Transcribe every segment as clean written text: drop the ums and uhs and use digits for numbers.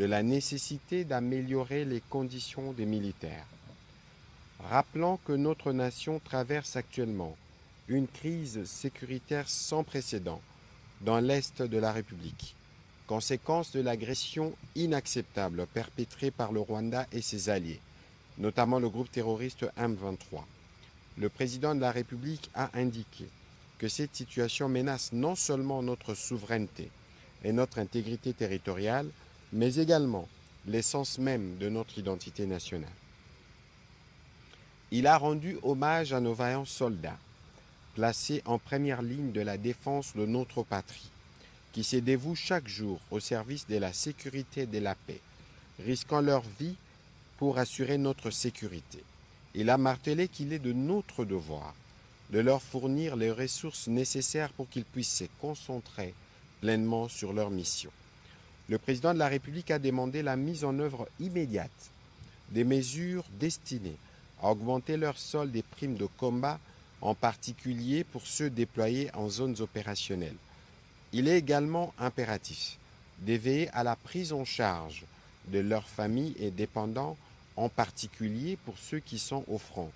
de la nécessité d'améliorer les conditions des militaires. Rappelant que notre nation traverse actuellement une crise sécuritaire sans précédent dans l'Est de la République, conséquence de l'agression inacceptable perpétrée par le Rwanda et ses alliés, notamment le groupe terroriste M23. Le président de la République a indiqué que cette situation menace non seulement notre souveraineté et notre intégrité territoriale, mais également l'essence même de notre identité nationale. Il a rendu hommage à nos vaillants soldats, placés en première ligne de la défense de notre patrie, qui se dévouent chaque jour au service de la sécurité et de la paix, risquant leur vie pour assurer notre sécurité. Il a martelé qu'il est de notre devoir de leur fournir les ressources nécessaires pour qu'ils puissent se concentrer pleinement sur leur mission. Le président de la République a demandé la mise en œuvre immédiate des mesures destinées à augmenter leur solde des primes de combat, en particulier pour ceux déployés en zones opérationnelles. Il est également impératif de veiller à la prise en charge de leurs familles et dépendants, en particulier pour ceux qui sont au front.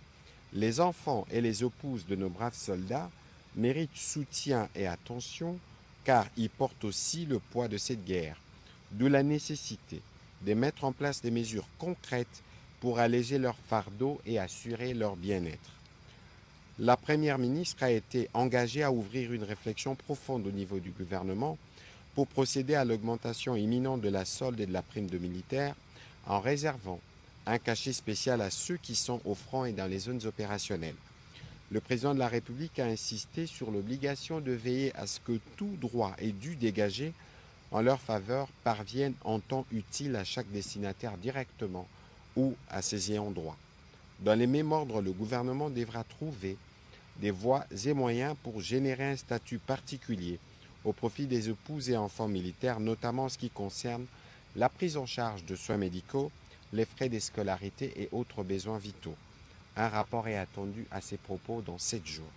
Les enfants et les épouses de nos braves soldats méritent soutien et attention, car ils portent aussi le poids de cette guerre, d'où la nécessité de mettre en place des mesures concrètes pour alléger leur fardeau et assurer leur bien-être. La Première ministre a été engagée à ouvrir une réflexion profonde au niveau du gouvernement pour procéder à l'augmentation imminente de la solde et de la prime de militaires, en réservant un cachet spécial à ceux qui sont au front et dans les zones opérationnelles. Le président de la République a insisté sur l'obligation de veiller à ce que tout droit et dû dégager en leur faveur parvienne en temps utile à chaque destinataire directement ou à ses ayants droit. Dans les mêmes ordres, le gouvernement devra trouver des voies et moyens pour générer un statut particulier au profit des épouses et enfants militaires, notamment en ce qui concerne la prise en charge de soins médicaux, les frais de scolarité et autres besoins vitaux. Un rapport est attendu à ces propos dans 7 jours.